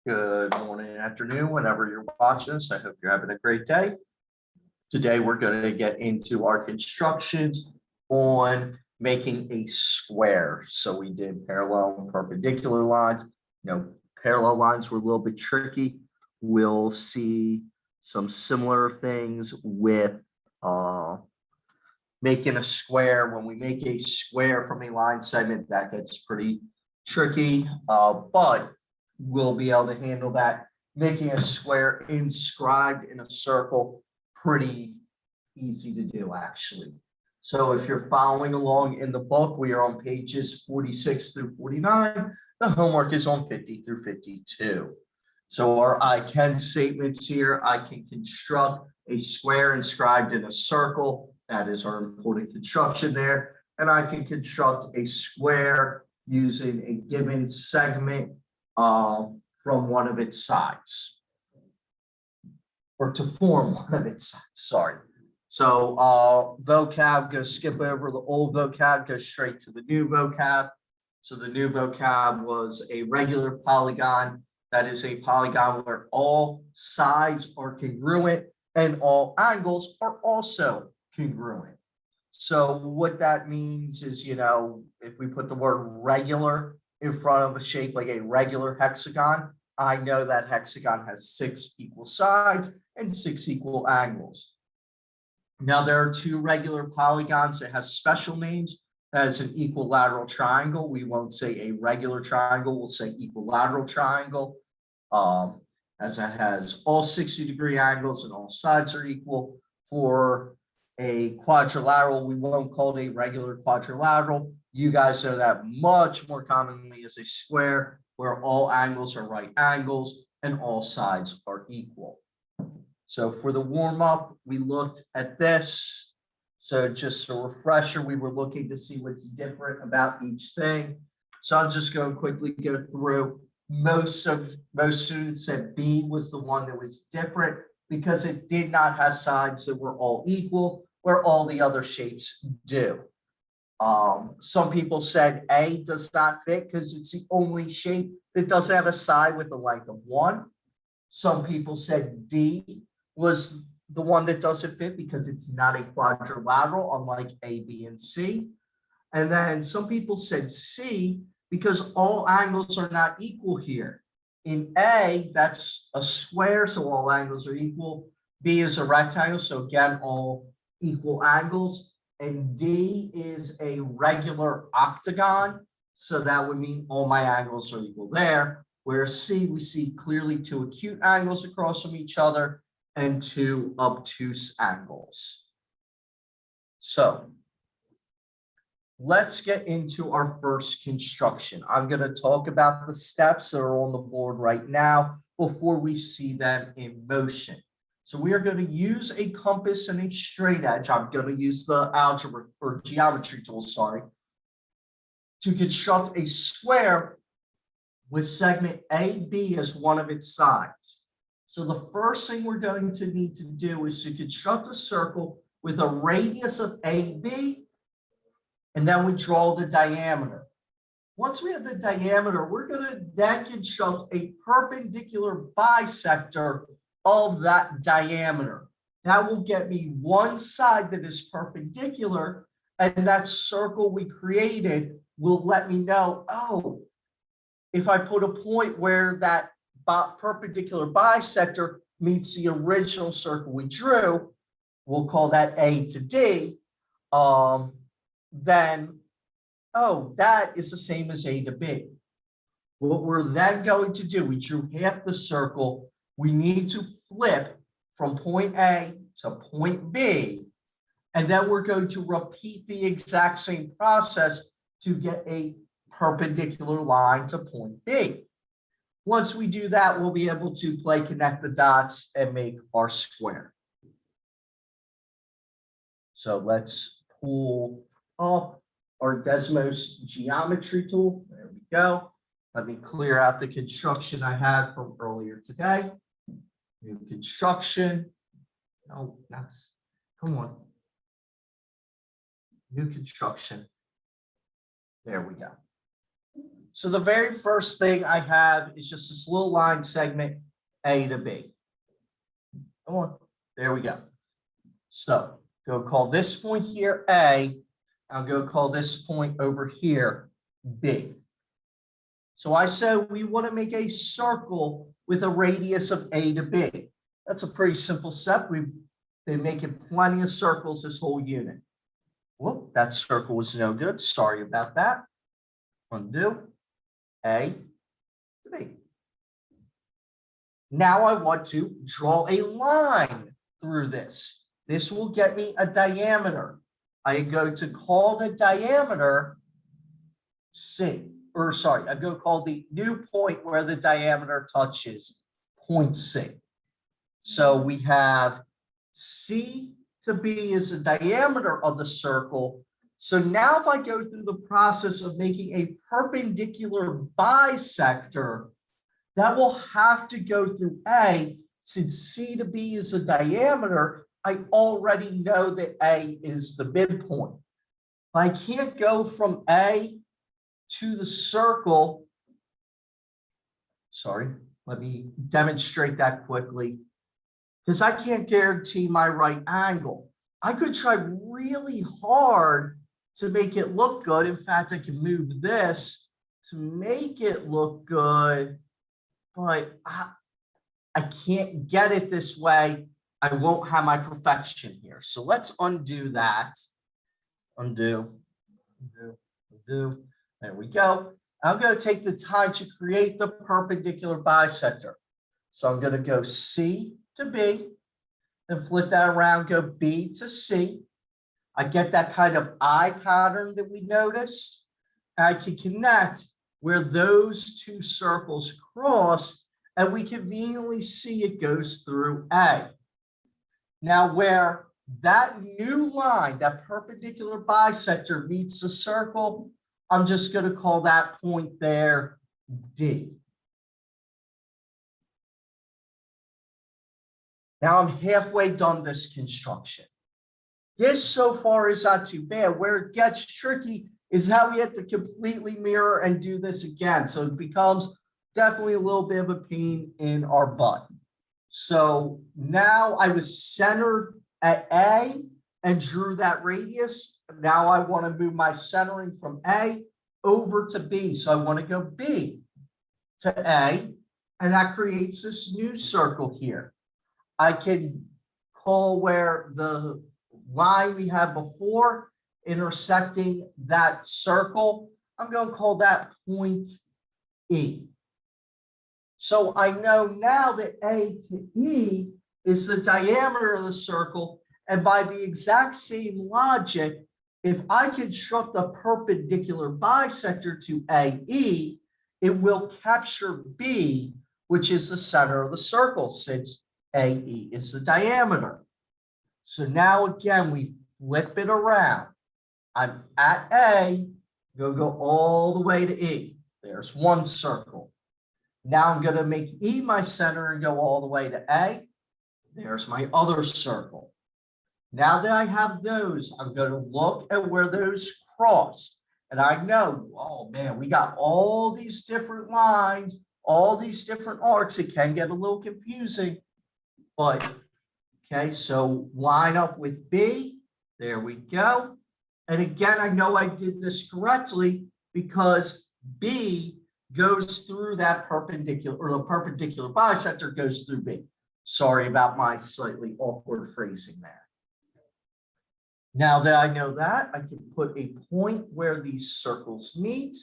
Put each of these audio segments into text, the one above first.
Good morning, afternoon, whenever you're watching this. I hope you're having a great day. Today, we're going to get into our constructions on making a square. So we did parallel and perpendicular lines. Parallel lines were a little bit tricky. We'll see some similar things with making a square. When we make a square from a line segment, that gets pretty tricky, but we'll be able to handle that. Making a square inscribed in a circle, pretty easy to do, actually. So if you're following along in the book, we are on pages 46 through 49. The homework is on 50 through 52. So our I can statements here, I can construct a square inscribed in a circle. That is our important construction there. And I can construct a square using a given segment from one of its sides, or to form one of its sides, sorry. So vocab, go skip over the old vocab, go straight to the new vocab. So the new vocab was a regular polygon. That is a polygon where all sides are congruent and all angles are also congruent. So what that means is, if we put the word regular in front of a shape like a regular hexagon, I know that hexagon has 6 equal sides and 6 equal angles. Now there are 2 regular polygons that have special names. That is an equilateral triangle. We won't say a regular triangle, we'll say equilateral triangle, as it has all 60-degree angles and all sides are equal. For a quadrilateral, we won't call it a regular quadrilateral. You guys know that much more commonly as a square, where all angles are right angles and all sides are equal. So for the warm-up, we looked at this. So just a refresher, we were looking to see what's different about each thing. So I'll just go quickly go through. Most students said B was the one that was different because it did not have sides that were all equal, where all the other shapes do. Some people said A does not fit because it's the only shape that doesn't have a side with a length of 1. Some people said D was the one that doesn't fit because it's not a quadrilateral, unlike A, B, and C. And then some people said C because all angles are not equal here. In A, that's a square, so all angles are equal. B is a rectangle, so again, all equal angles. And D is a regular octagon, so that would mean all my angles are equal there. Whereas C, we see clearly 2 acute angles across from each other and 2 obtuse angles. So let's get into our first construction. I'm going to talk about the steps that are on the board right now before we see them in motion. So we are going to use a compass and a straight edge. I'm going to use the algebra or geometry tool, to construct a square with segment AB as one of its sides. So the first thing we're going to need to do is to construct a circle with a radius of AB, and then we draw the diameter. Once we have the diameter, we're going to then construct a perpendicular bisector of that diameter. That will get me one side that is perpendicular, and that circle we created will let me know, oh, if I put a point where that perpendicular bisector meets the original circle we drew, we'll call that A to D, then, oh, that is the same as A to B. What we're then going to do, we drew half the circle, we need to flip from point A to point B, and then we're going to repeat the exact same process to get a perpendicular line to point B. Once we do that, we'll be able to connect the dots and make our square. So let's pull up our Desmos geometry tool. There we go. Let me clear out the construction I had from earlier today. New construction. No, come on. New construction. There we go. So the very first thing I have is just this little line segment, A to B. Come on, there we go. So go call this point here A. I'll go call this point over here B. So I said we want to make a circle with a radius of A to B. That's a pretty simple step. We've been making plenty of circles this whole unit. Whoop, that circle was no good. Sorry about that. Undo. A to B. Now I want to draw a line through this. This will get me a diameter. I go to call the diameter C, or sorry, I go call the new point where the diameter touches point C. So we have C to B is the diameter of the circle. So now if I go through the process of making a perpendicular bisector, that will have to go through A. Since C to B is the diameter, I already know that A is the midpoint. I can't go from A to the circle. Sorry, let me demonstrate that quickly, because I can't guarantee my right angle. I could try really hard to make it look good. In fact, I can move this to make it look good, but I can't get it this way. I won't have my perfection here. So let's undo that. Undo, undo, undo. There we go. I'm going to take the time to create the perpendicular bisector. So I'm going to go C to B, then flip that around, go B to C. I get that kind of eye pattern that we noticed. I can connect where those two circles cross, and we conveniently see it goes through A. Now, where that new line, that perpendicular bisector meets the circle, I'm just going to call that point there D. Now I'm halfway done this construction. This so far is not too bad. Where it gets tricky is how we have to completely mirror and do this again. So it becomes definitely a little bit of a pain in our butt. So now I was centered at A and drew that radius. Now I want to move my centering from A over to B. So I want to go B to A, and that creates this new circle here. I can call where the line we had before intersecting that circle, I'm going to call that point E. So I know now that A to E is the diameter of the circle, and by the exact same logic, if I construct a perpendicular bisector to AE, it will capture B, which is the center of the circle, since AE is the diameter. So now again, we flip it around. I'm at A, going to go all the way to E. There's one circle. Now I'm going to make E my center and go all the way to A. There's my other circle. Now that I have those, I'm going to look at where those cross. And I know, oh man, we got all these different lines, all these different arcs. It can get a little confusing, but okay, so line up with B. There we go. And again, I know I did this correctly because B goes through that perpendicular, or the perpendicular bisector goes through B. Sorry about my slightly awkward phrasing there. Now that I know that, I can put a point where these circles meet.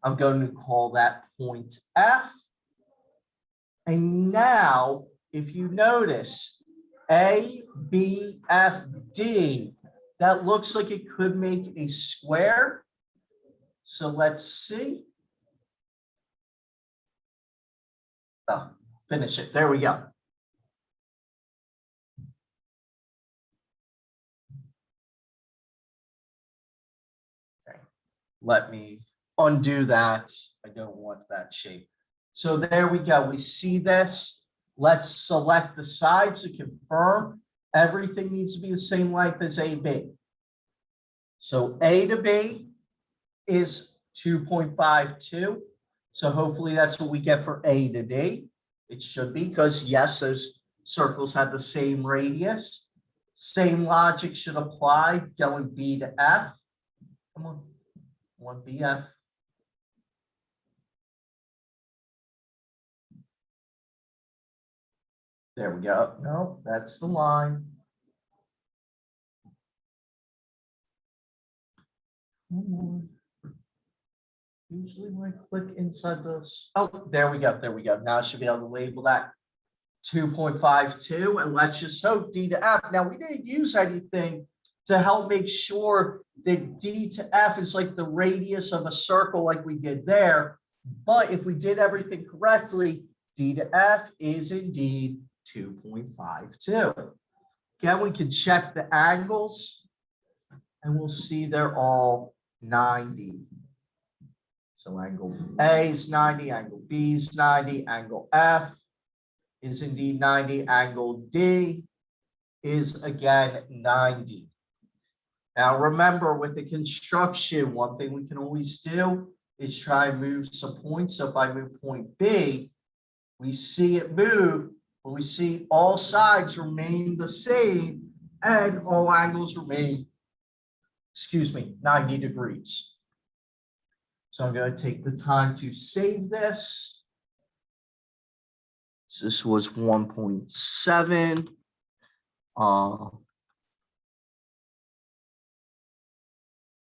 I'm going to call that point F. And now, if you notice, A, B, F, D, that looks like it could make a square. So let's see. Oh, finish it. There we go. Okay. Let me undo that. I don't want that shape. So there we go. We see this. Let's select the sides to confirm everything needs to be the same length as AB. So A to B is 2.52. So hopefully that's what we get for A to D. It should be, because yes, those circles have the same radius. Same logic should apply going B to F. Come on, 1BF. There we go. No, that's the line. Usually when I click inside this, oh, there we go, there we go. Now I should be able to label that 2.52, and let's just hope D to F. Now we didn't use anything to help make sure that D to F is like the radius of a circle like we did there. But if we did everything correctly, D to F is indeed 2.52. Again, we can check the angles and we'll see they're all 90. So angle A is 90, angle B is 90, angle F is indeed 90, angle D is again 90. Now remember, with the construction, one thing we can always do is try and move some points. So if I move point B, we see it move, but we see all sides remain the same and all angles remain, 90 degrees. So I'm going to take the time to save this. So this was 1.7.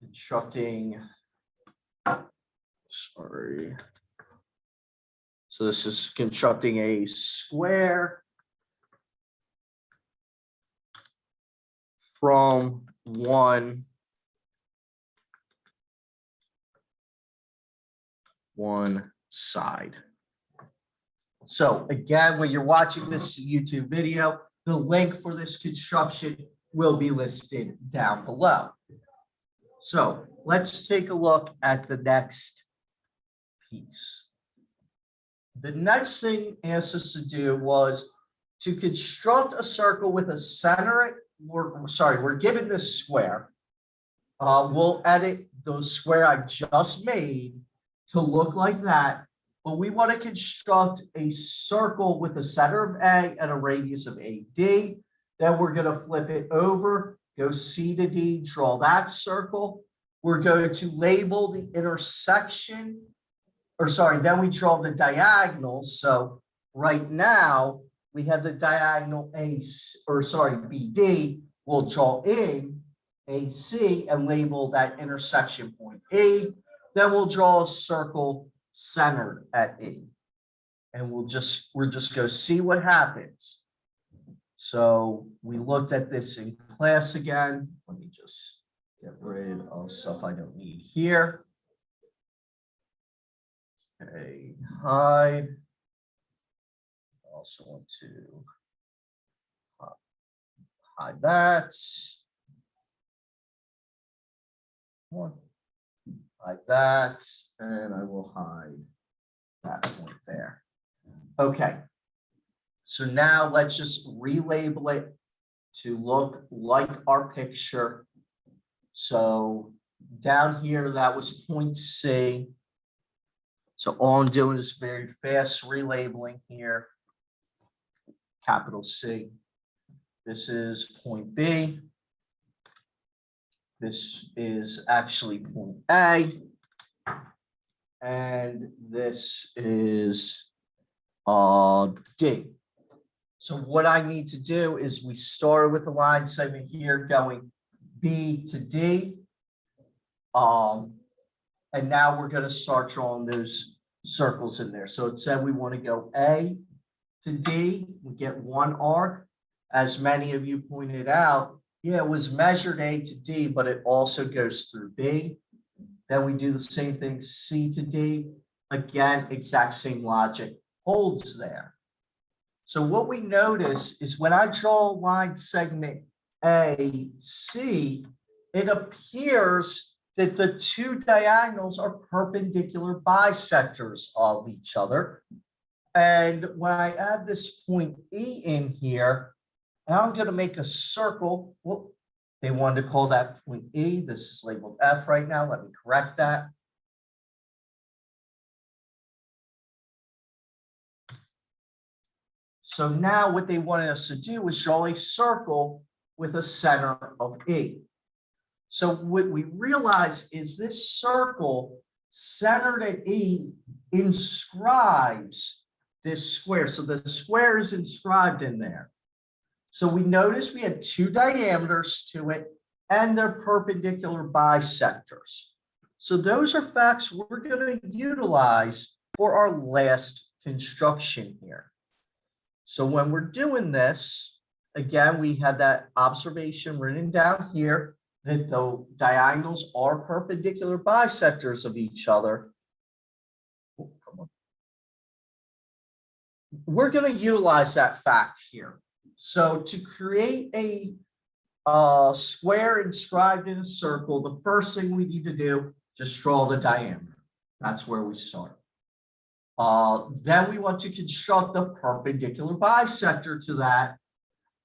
Constructing, sorry. So this is constructing a square from one side. So again, when you're watching this YouTube video, the link for this construction will be listed down below. So let's take a look at the next piece. The next thing it asked us to do was to construct a circle with a center. We're given this square. We'll edit the square I just made to look like that, but we want to construct a circle with a center of A and a radius of AD. Then we're going to flip it over, go C to D, draw that circle. We're going to label the intersection, then we draw the diagonals. So right now we have the diagonal BD. We'll draw in AC and label that intersection point E. Then we'll draw a circle centered at E. And we're just go see what happens. So we looked at this in class again. Let me just get rid of stuff I don't need here. Okay, hide. Also want to hide that. Hide that, and I will hide that point there. Okay, so now let's just relabel it to look like our picture. So down here, that was point C. So all I'm doing is very fast relabeling here. Capital C. This is point B. This is actually point A. And this is D. So what I need to do is we started with a line segment here going B to D. And now we're going to start drawing those circles in there. So it said we want to go A to D. We get one arc. As many of you pointed out, yeah, it was measured A to D, but it also goes through B. Then we do the same thing, C to D. Again, exact same logic holds there. So what we notice is when I draw a line segment AC, it appears that the two diagonals are perpendicular bisectors of each other. And when I add this point E in here, now I'm going to make a circle. Well, they wanted to call that point E. This is labeled F right now. Let me correct that. So now what they wanted us to do was draw a circle with a center of E. So what we realize is this circle centered at E inscribes this square. So the square is inscribed in there. So we noticed we had two diameters to it and they're perpendicular bisectors. So those are facts we're going to utilize for our last construction here. So when we're doing this, again, we had that observation written down here that the diagonals are perpendicular bisectors of each other. Oh, come on. We're going to utilize that fact here. So to create a square inscribed in a circle, the first thing we need to do, just draw the diameter. That's where we start. Then we want to construct the perpendicular bisector to that,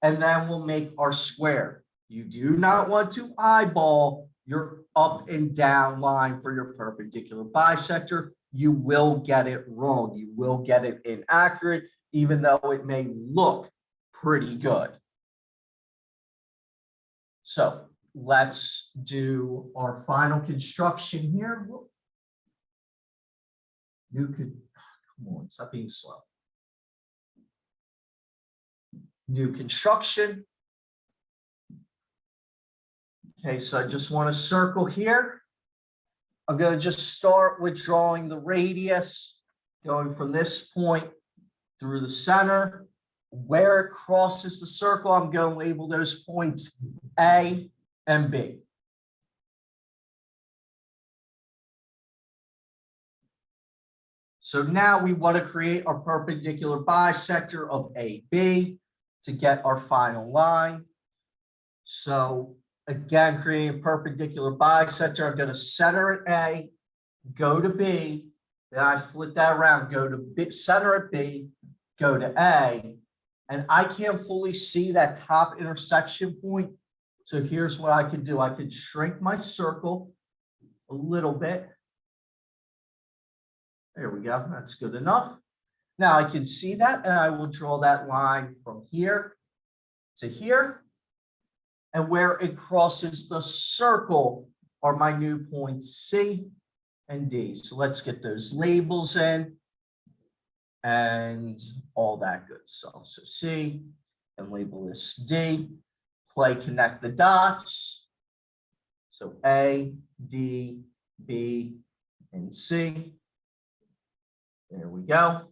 and then we'll make our square. You do not want to eyeball your up and down line for your perpendicular bisector. You will get it wrong. You will get it inaccurate, even though it may look pretty good. So let's do our final construction here. Come on, stop being slow. New construction. Okay, so I just want to circle here. I'm going to just start with drawing the radius, going from this point through the center. Where it crosses the circle, I'm going to label those points A and B. So now we want to create our perpendicular bisector of AB to get our final line. So again, creating a perpendicular bisector, I'm going to center at A, go to B, then I flip that around, go to B, center at B, go to A, and I can't fully see that top intersection point. So here's what I can do. I can shrink my circle a little bit. There we go. That's good enough. Now I can see that, and I will draw that line from here to here. And where it crosses the circle are my new points C and D. So let's get those labels in and all that good stuff. So C, and label this D. Play connect the dots. So A, D, B, and C. There we go.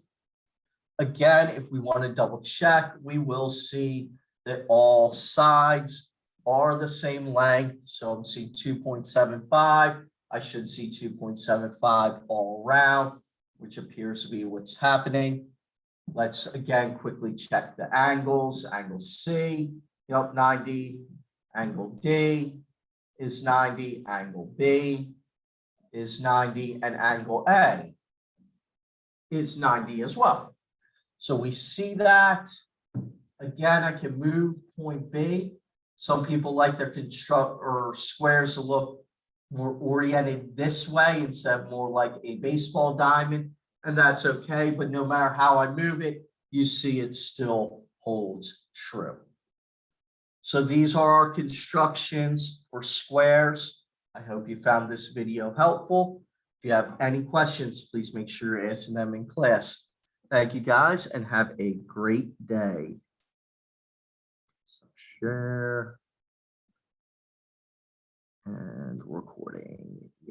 Again, if we want to double check, we will see that all sides are the same length. So I'm seeing 2.75. I should see 2.75 all around, which appears to be what's happening. Let's again quickly check the angles. Angle C, yep, 90. Angle D is 90. Angle B is 90. And angle A is 90 as well. So we see that. Again, I can move point B. Some people like their squares to look more oriented this way instead of more like a baseball diamond, and that's okay. But no matter how I move it, you see it still holds true. So these are our constructions for squares. I hope you found this video helpful. If you have any questions, please make sure you're asking them in class. Thank you guys and have a great day. So share and recording.